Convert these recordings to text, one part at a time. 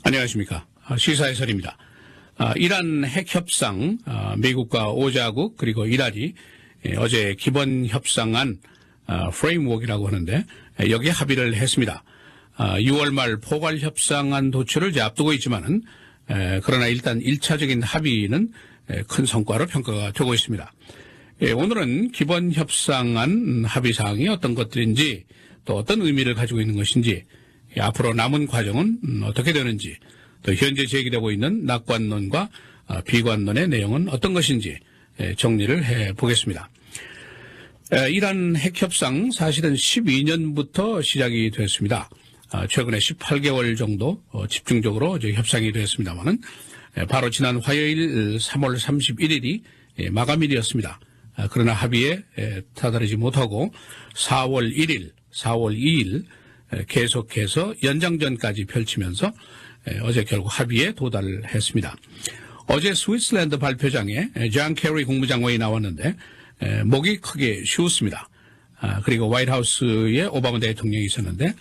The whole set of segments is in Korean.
안녕하십니까. 시사해설입니다. 이란 핵협상, 미국과 5자국 그리고 이란이 어제 기본협상안 프레임워크라고 하는데 여기에 합의를 했습니다. 6월 말 포괄협상안 도출을 이제 앞두고 있지만은 그러나 일단 1차적인 합의는 큰 성과로 평가가 되고 있습니다. 오늘은 기본협상안 합의사항이 어떤 것들인지 또 어떤 의미를 가지고 있는 것인지 앞으로 남은 과정은 어떻게 되는지 또 현재 제기되고 있는 낙관론과 비관론의 내용은 어떤 것인지 정리를 해보겠습니다. 이란 핵협상 사실은 12년부터 시작이 됐습니다. 최근에 18개월 정도 집중적으로 이제 협상이 됐습니다만은 바로 지난 화요일 3월 31일이 마감일이었습니다. 그러나 합의에 다다르지 못하고 4월 1일, 4월 2일 계속해서 연장전까지 펼치면서 어제 결국 합의에 도달을 했습니다. 어제 스위스랜드 발표장에 존 케리 국무장관이 나왔는데 목이 크게 쉬웠습니다. 그리고 화이트하우스에 오바마 대통령이 있었는데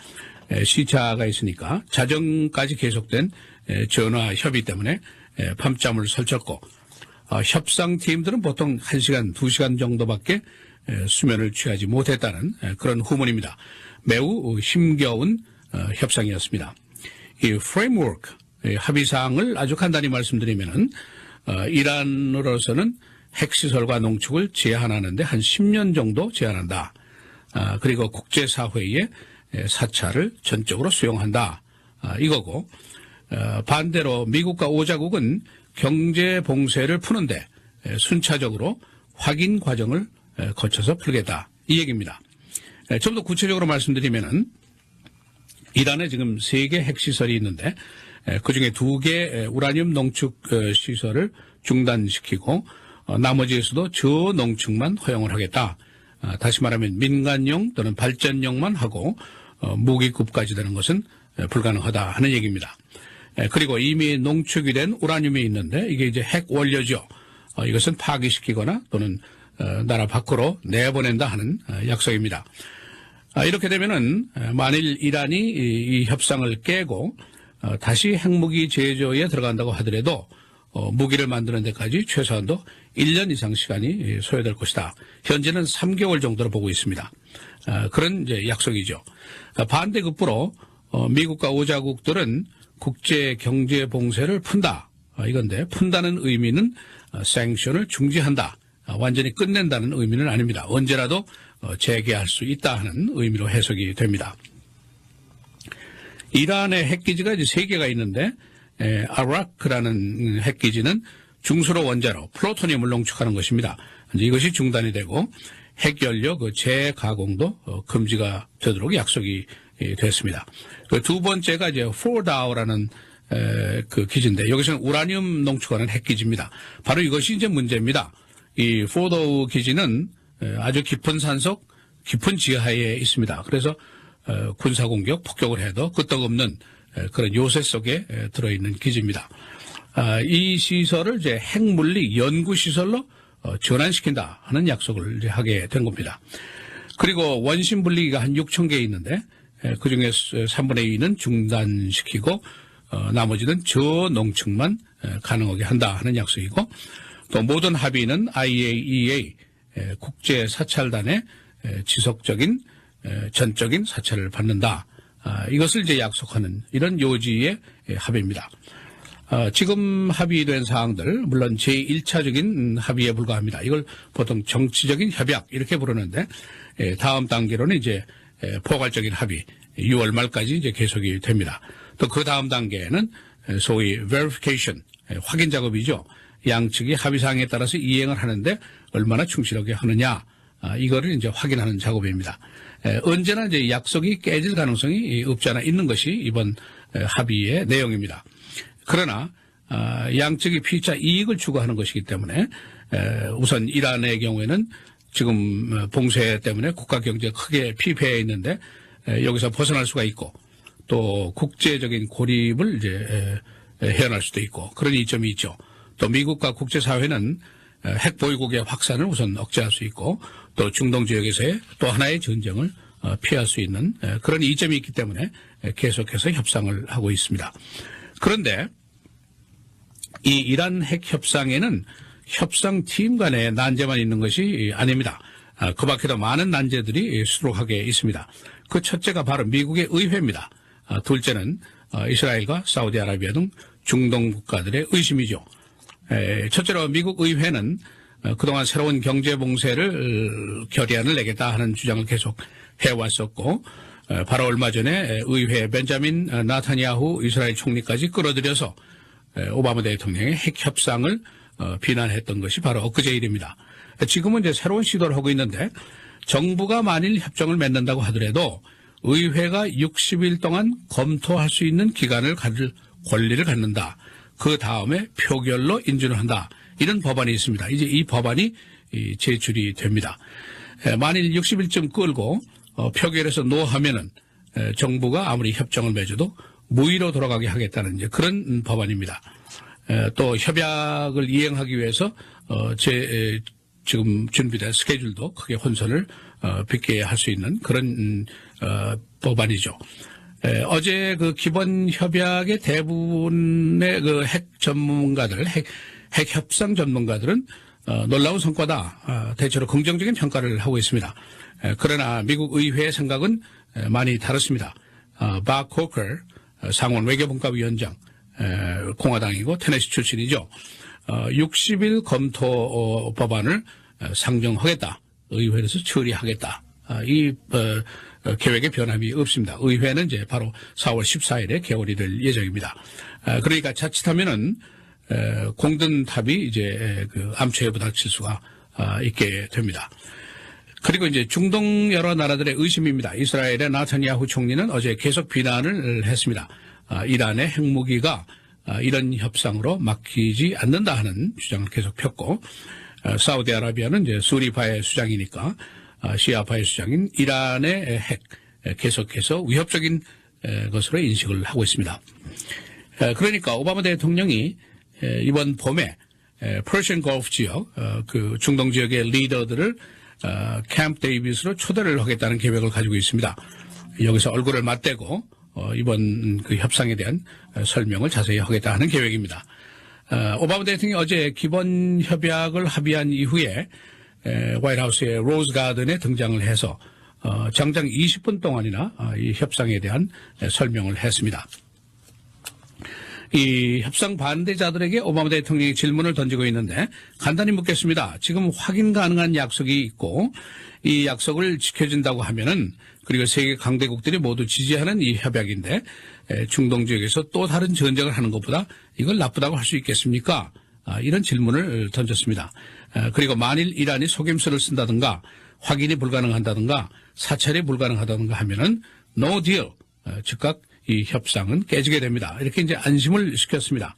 시차가 있으니까 자정까지 계속된 전화 협의 때문에 밤잠을 설쳤고 협상팀들은 보통 1시간, 2시간 정도밖에 수면을 취하지 못했다는 그런 후문입니다. 매우 힘겨운 협상이었습니다. 이 프레임워크, 합의사항을 아주 간단히 말씀드리면은 이란으로서는 핵시설과 농축을 제한하는데 한 10년 정도 제한한다. 그리고 국제사회의 사찰을 전적으로 수용한다. 이거고 반대로 미국과 5자국은 경제 봉쇄를 푸는데 순차적으로 확인 과정을 거쳐서 풀겠다. 이 얘기입니다. 좀 더 구체적으로 말씀드리면은 이란에 지금 3개 핵시설이 있는데 그중에 2개 우라늄 농축 시설을 중단시키고 나머지에서도 저농축만 허용을 하겠다. 다시 말하면 민간용 또는 발전용만 하고 무기급까지 되는 것은 불가능하다 하는 얘기입니다. 그리고 이미 농축이 된 우라늄이 있는데 이게 이제 핵 원료죠. 이것은 파기시키거나 또는 나라 밖으로 내보낸다 하는 약속입니다. 이렇게 되면은 만일 이란이 이 협상을 깨고 다시 핵무기 제조에 들어간다고 하더라도 무기를 만드는 데까지 최소한도 1년 이상 시간이 소요될 것이다. 현재는 3개월 정도로 보고 있습니다. 그런 이제 약속이죠. 반대급부로 미국과 5자국들은 국제 경제 봉쇄를 푼다. 이건데 푼다는 의미는 सँ션을 중지한다. 완전히 끝낸다는 의미는 아닙니다. 언제라도 재개할 수 있다 하는 의미로 해석이 됩니다. 이란의 핵기지가 이제 3개가 있는데 아라크라는 핵기지는 중수로 원자로 플루토늄을 농축하는 것입니다. 이것이 중단이 되고 핵연료 그 재가공도 금지가 되도록 약속이 됐습니다. 그 두 번째가 이제 포다오라는 그 기지인데 여기서는 우라늄 농축하는 핵기지입니다. 바로 이것이 이제 문제입니다. 이 포다오 기지는 아주 깊은 산속, 깊은 지하에 있습니다. 그래서 군사공격, 폭격을 해도 끄떡없는 그런 요새 속에 들어있는 기지입니다. 이 시설을 이제 핵물리 연구시설로 전환시킨다 하는 약속을 이제 하게 된 겁니다. 그리고 원심 분리기가 한 6,000개 있는데 그중에 3분의 2는 중단시키고 나머지는 저농축만 가능하게 한다 하는 약속이고 또 모든 합의는 IAEA 국제사찰단의 지속적인 전적인 사찰을 받는다. 이것을 이제 약속하는 이런 요지의 합의입니다. 지금 합의된 사항들 물론 제1차적인 합의에 불과합니다. 이걸 보통 정치적인 협약 이렇게 부르는데 다음 단계로는 이제 포괄적인 합의 6월 말까지 이제 계속이 됩니다. 또 그 다음 단계는 소위 verification 확인 작업이죠. 양측이 합의사항에 따라서 이행을 하는데 얼마나 충실하게 하느냐 이거를 이제 확인하는 작업입니다. 언제나 이제 약속이 깨질 가능성이 없지 않아 있는 것이 이번 합의의 내용입니다. 그러나 양측이 피차 이익을 추구하는 것이기 때문에 우선 이란의 경우에는 지금 봉쇄 때문에 국가 경제가 크게 피폐해 있는데 여기서 벗어날 수가 있고 또 국제적인 고립을 이제 헤어날 수도 있고 그런 이점이 있죠. 또 미국과 국제사회는 핵 보유국의 확산을 우선 억제할 수 있고 또 중동 지역에서의 또 하나의 전쟁을 피할 수 있는 그런 이점이 있기 때문에 계속해서 협상을 하고 있습니다. 그런데 이 이란 핵 협상에는 협상팀 간의 난제만 있는 것이 아닙니다. 그 밖에도 많은 난제들이 수록하게 있습니다. 그 첫째가 바로 미국의 의회입니다. 둘째는 이스라엘과 사우디아라비아 등 중동 국가들의 의심이죠. 첫째로 미국 의회는 그동안 새로운 경제 봉쇄를 결의안을 내겠다 하는 주장을 계속 해왔었고, 바로 얼마 전에 의회 벤자민 나타냐후 이스라엘 총리까지 끌어들여서 오바마 대통령의 핵 협상을 비난했던 것이 바로 엊그제 일입니다. 지금은 이제 새로운 시도를 하고 있는데, 정부가 만일 협정을 맺는다고 하더라도 의회가 60일 동안 검토할 수 있는 기간을 가질 권리를 갖는다. 그 다음에 표결로 인준을 한다. 이런 법안이 있습니다. 이제 이 법안이 제출이 됩니다. 만일 60일쯤 끌고 표결에서 노하면은 정부가 아무리 협정을 맺어도 무의로 돌아가게 하겠다는 이제 그런 법안입니다. 또 협약을 이행하기 위해서 지금 준비된 스케줄도 크게 혼선을 빚게 할 수 있는 그런 법안이죠. 어제 그 기본 협약의 대부분의 그 핵 전문가들, 핵 협상 전문가들은 놀라운 성과다. 대체로 긍정적인 평가를 하고 있습니다. 그러나 미국 의회의 생각은 많이 다릅니다. 박 코커 상원 외교분과위원장, 공화당이고 테네시 출신이죠. 60일 검토 법안을 상정하겠다. 의회에서 처리하겠다. 이 계획의 변함이 없습니다. 의회는 이제 바로 4월 14일에 개원이 될 예정입니다. 그러니까 자칫하면은 공든탑이 이제 그 암초에 부닥칠 수가 있게 됩니다. 그리고 이제 중동 여러 나라들의 의심입니다. 이스라엘의 나타냐후 총리는 어제 계속 비난을 했습니다. 이란의 핵무기가 이런 협상으로 막히지 않는다 하는 주장을 계속 폈고, 사우디아라비아는 이제 수리파의 수장이니까 시아파의 수장인 이란의 핵 계속해서 위협적인 것으로 인식을 하고 있습니다. 그러니까 오바마 대통령이 이번 봄에 퍼시안 걸프 지역, 그 중동 지역의 리더들을 캠프 데이비스로 초대를 하겠다는 계획을 가지고 있습니다. 여기서 얼굴을 맞대고 이번 그 협상에 대한 설명을 자세히 하겠다 하는 계획입니다. 오바마 대통령이 어제 기본 협약을 합의한 이후에 화이트하우스의 로즈 가든에 등장을 해서 장장 20분 동안이나 이 협상에 대한 설명을 했습니다. 이 협상 반대자들에게 오바마 대통령이 질문을 던지고 있는데 간단히 묻겠습니다. 지금 확인 가능한 약속이 있고 이 약속을 지켜준다고 하면은, 그리고 세계 강대국들이 모두 지지하는 이 협약인데 중동 지역에서 또 다른 전쟁을 하는 것보다 이걸 나쁘다고 할 수 있겠습니까? 이런 질문을 던졌습니다. 그리고 만일 이란이 속임수를 쓴다든가 확인이 불가능한다든가 사찰이 불가능하다든가 하면은 no deal, 즉각 이 협상은 깨지게 됩니다. 이렇게 이제 안심을 시켰습니다.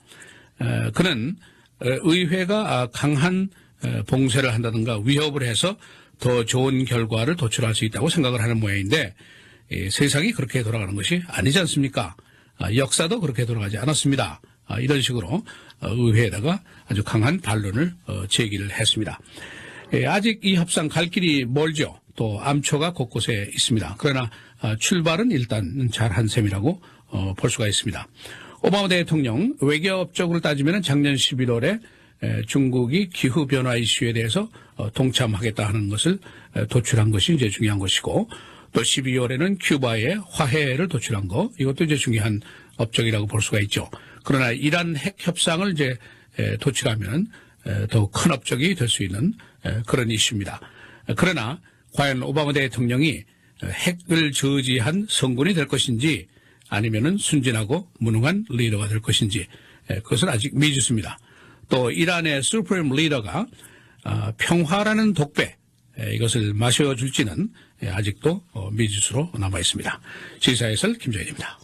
그는 의회가 강한 봉쇄를 한다든가 위협을 해서 더 좋은 결과를 도출할 수 있다고 생각을 하는 모양인데, 세상이 그렇게 돌아가는 것이 아니지 않습니까? 역사도 그렇게 돌아가지 않았습니다. 이런 식으로 의회에다가 아주 강한 반론을 제기를 했습니다. 아직 이 협상 갈 길이 멀죠. 또 암초가 곳곳에 있습니다. 그러나 출발은 일단 잘한 셈이라고 볼 수가 있습니다. 오바마 대통령 외교업적으로 따지면 작년 11월에 중국이 기후변화 이슈에 대해서 동참하겠다 하는 것을 도출한 것이 이제 중요한 것이고, 또 12월에는 큐바의 화해를 도출한 거, 이것도 이제 중요한 업적이라고 볼 수가 있죠. 그러나 이란 핵 협상을 이제 도출하면 더욱 큰 업적이 될 수 있는 그런 이슈입니다. 그러나 과연 오바마 대통령이 핵을 저지한 성군이 될 것인지 아니면은 순진하고 무능한 리더가 될 것인지, 그것은 아직 미지수입니다. 또 이란의 수프림 리더가 평화라는 독배, 이것을 마셔줄지는 아직도 미지수로 남아 있습니다. 시사해설 김정일입니다.